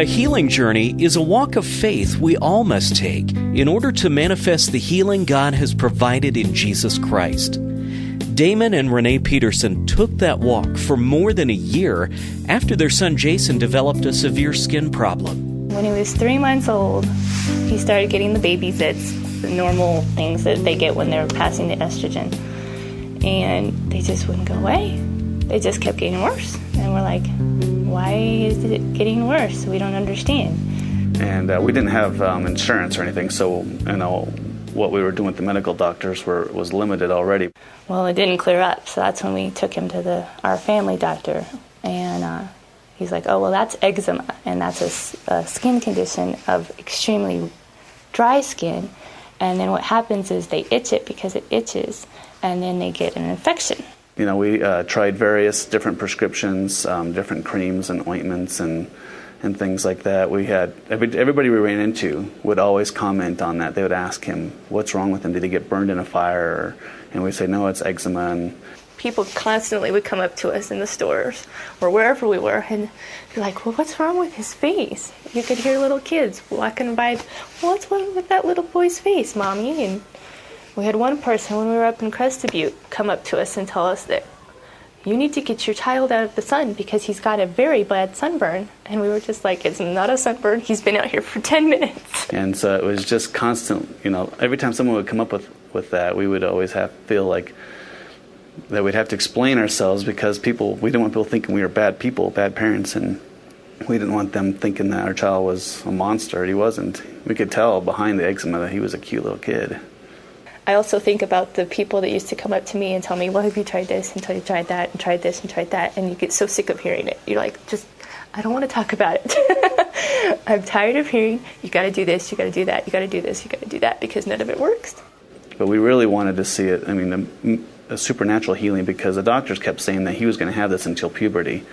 A healing journey is a walk of faith we all must take in order to manifest the healing God has provided in Jesus Christ. Damon and Renee Peterson took that walk for more than a year after their son Jason developed a severe skin problem. When he was 3 months old, he started getting the baby zits, the normal things that they get when they're passing the estrogen. And they just wouldn't go away. They just kept getting worse. And we're like, why is it getting worse? We don't understand. And we didn't have insurance or anything, so what we were doing with the medical doctors was limited already. Well, it didn't clear up, so that's when we took him to our family doctor. And he's like, oh, well, that's eczema, and that's a skin condition of extremely dry skin. And then what happens is they itch it because it itches, and then they get an infection. We tried various different prescriptions, different creams and ointments and things like that. We had everybody we ran into would always comment on that. They would ask him, what's wrong with him? Did he get burned in a fire? And we'd say, no, it's eczema. And people constantly would come up to us in the stores or wherever we were and be like, well, what's wrong with his face? You could hear little kids walking by, well, what's wrong with that little boy's face, Mommy? And we had one person when we were up in Crested Butte come up to us and tell us that you need to get your child out of the sun because he's got a very bad sunburn. And we were just like, it's not a sunburn. He's been out here for 10 minutes. And so it was just constant, every time someone would come up with that, we would always feel like that we'd have to explain ourselves because we didn't want people thinking we were bad people, bad parents, and we didn't want them thinking that our child was a monster. He wasn't. We could tell behind the eczema that he was a cute little kid. I also think about the people that used to come up to me and tell me, well, have you tried this and tried that and tried this and tried that? And you get so sick of hearing it. You're like, I don't want to talk about it. I'm tired of hearing, you got to do this, you got to do that, you got to do this, you got to do that, because none of it works. But we really wanted to see it, a supernatural healing, because the doctors kept saying that he was going to have this until puberty.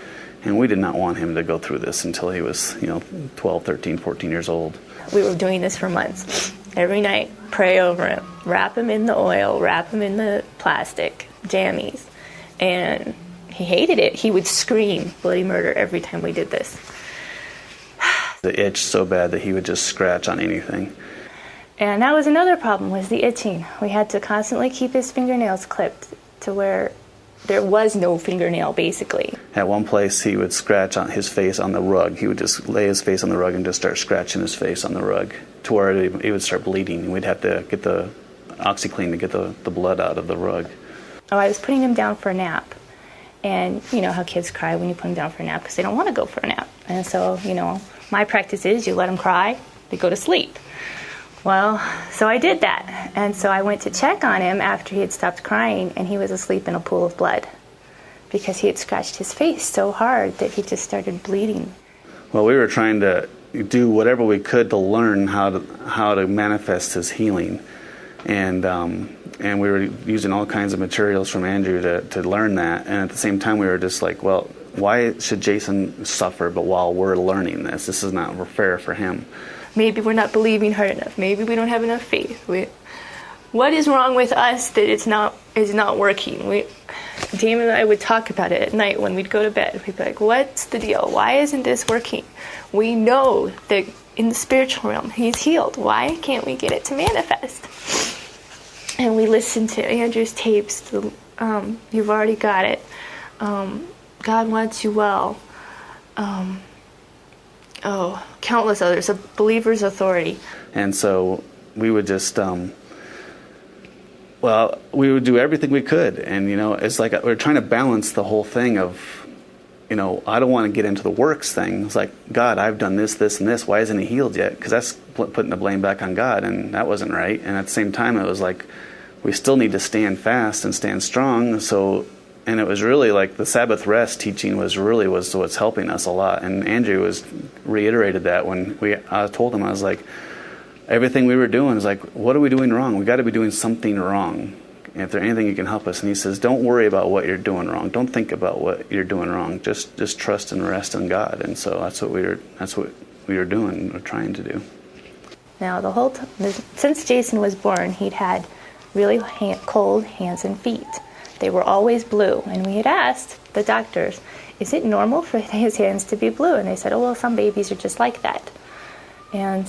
And we did not want him to go through this until he was, 12, 13, 14 years old. We were doing this for months. Every night, pray over him, wrap him in the oil, wrap him in the plastic, jammies. And he hated it. He would scream bloody murder every time we did this. The itch so bad that he would just scratch on anything. And that was another problem, was the itching. We had to constantly keep his fingernails clipped to where there was no fingernail, basically. At one place, he would scratch on his face on the rug. He would just lay his face on the rug and just start scratching his face on the rug to where it would start bleeding. And we'd have to get the OxyClean to get the blood out of the rug. Oh, I was putting him down for a nap. And you know how kids cry when you put them down for a nap because they don't want to go for a nap. And so, my practice is you let them cry, they go to sleep. Well, so I did that. And so I went to check on him after he had stopped crying, and he was asleep in a pool of blood because he had scratched his face so hard that he just started bleeding. Well, we were trying to do whatever we could to learn how to manifest his healing. And we were using all kinds of materials from Andrew to learn that. And at the same time, we were just like, well, why should Jason suffer but while we're learning this? This is not fair for him. Maybe we're not believing hard enough. Maybe we don't have enough faith. What is wrong with us that it's not working? Damon and I would talk about it at night when we'd go to bed. We'd be like, what's the deal? Why isn't this working? We know that in the spiritual realm, he's healed. Why can't we get it to manifest? And we listened to Andrew's tapes. You've already got it. God wants you well. Countless others. A believer's authority. And so we would just, we would do everything we could. And, it's like we're trying to balance the whole thing of, I don't want to get into the works thing. It's like, God, I've done this, this, and this. Why isn't he healed yet? Because that's putting the blame back on God, and that wasn't right. And at the same time, it was like, we still need to stand fast and stand strong. And it was really like the Sabbath rest teaching was what's helping us a lot. And Andrew reiterated that when I told him, I was like, everything we were doing is like, what are we doing wrong? We got to be doing something wrong. And if there's anything you can help us. And he says, don't worry about what you're doing wrong. Don't think about what you're doing wrong. Just trust and rest in God. And so that's what we were doing, or trying to do. Now the whole time, since Jason was born, he'd had really cold hands and feet. They were always blue, and we had asked the doctors is it normal for his hands to be blue? And they said, oh, well, some babies are just like that. And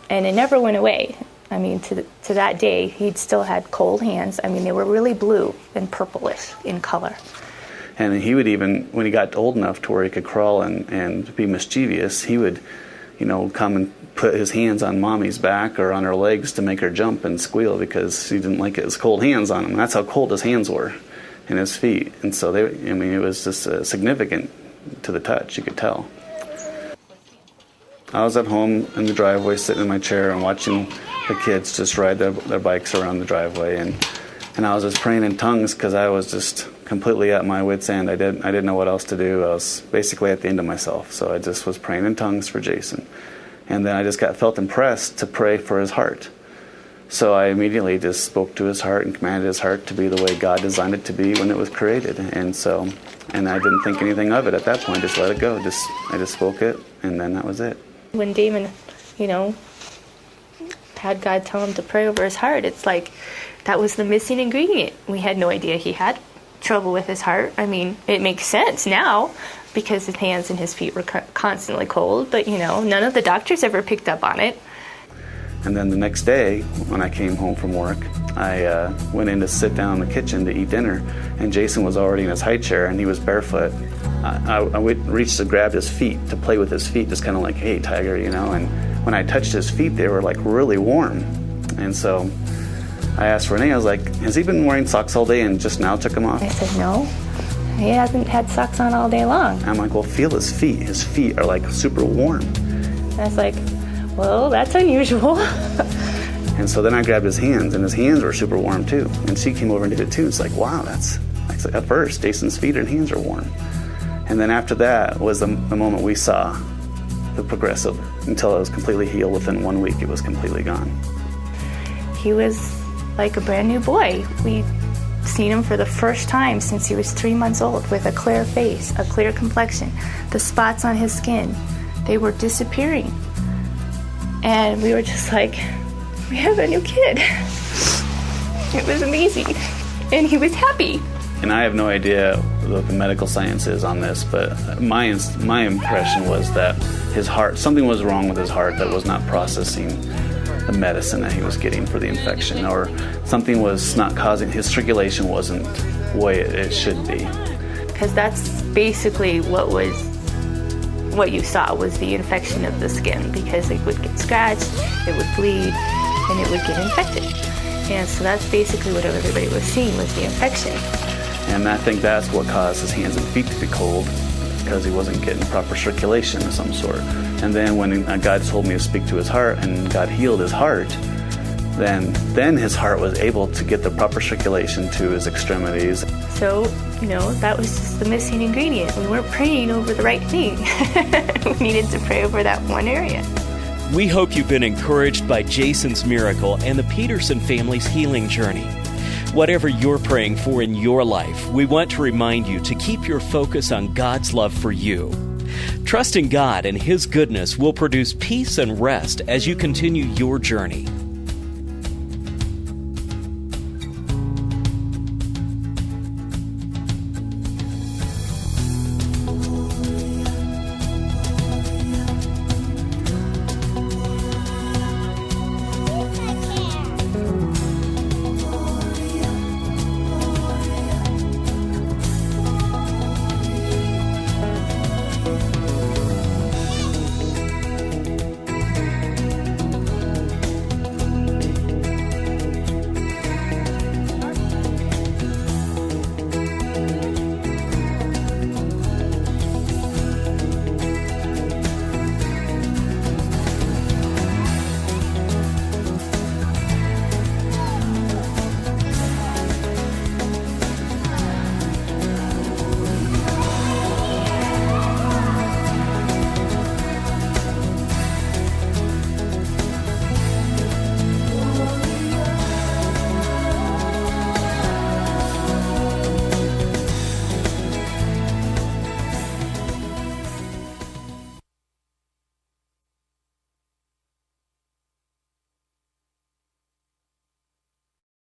it never went away. I mean, to that day, he'd still had cold hands. I mean, they were really blue and purplish in color. And he would even, when he got old enough to where he could crawl and be mischievous, he would, come and put his hands on Mommy's back or on her legs to make her jump and squeal because he didn't like his cold hands on him. That's how cold his hands were and his feet. And so, it was just significant to the touch, you could tell. I was at home in the driveway sitting in my chair and watching the kids just ride their bikes around the driveway. And I was just praying in tongues because I was just completely at my wit's end. I didn't know what else to do. I was basically at the end of myself. So I just was praying in tongues for Jason. And then I just felt impressed to pray for his heart. So I immediately just spoke to his heart and commanded his heart to be the way God designed it to be when it was created. And I didn't think anything of it at that point. Just let it go. I just spoke it, and then that was it. When Damon, had God tell him to pray over his heart, it's like that was the missing ingredient. We had no idea he had trouble with his heart. I mean, it makes sense now because his hands and his feet were constantly cold, but none of the doctors ever picked up on it. And then the next day, when I came home from work, I went in to sit down in the kitchen to eat dinner, and Jason was already in his high chair, and he was barefoot. I reached to grab his feet, to play with his feet, just kind of like, hey, tiger, and when I touched his feet, they were like really warm. And so I asked Renee, I was like, has he been wearing socks all day and just now took them off? I said, no, he hasn't had socks on all day long. I'm like, well, feel his feet. His feet are like super warm. And I was like, well, that's unusual. And so then I grabbed his hands, and his hands were super warm too. And she came over and did it too. It's like, wow, at first, Jason's feet and hands are warm. And then after that was the moment we saw the progressive until it was completely healed. Within 1 week, it was completely gone. He was like a brand new boy. We'd seen him for the first time since he was 3 months old, with a clear face, a clear complexion. The spots on his skin, they were disappearing. And we were just like, we have a new kid. It was amazing. And he was happy. And I have no idea what the medical science is on this, but my impression was that his heart, something was wrong with his heart that was not processing the medicine that he was getting for the infection, or something was not causing, his circulation wasn't the way it should be. Because that's basically what you saw was the infection of the skin, because it would get scratched, it would bleed, and it would get infected. And so that's basically what everybody was seeing, was the infection. And I think that's what caused his hands and feet to be cold, because he wasn't getting proper circulation of some sort. And then when God told me to speak to his heart and God healed his heart, then his heart was able to get the proper circulation to his extremities. So, that was just the missing ingredient. We weren't praying over the right thing. We needed to pray over that one area. We hope you've been encouraged by Jason's miracle and the Peterson family's healing journey. Whatever you're praying for in your life, we want to remind you to keep your focus on God's love for you. Trusting God and His goodness will produce peace and rest as you continue your journey.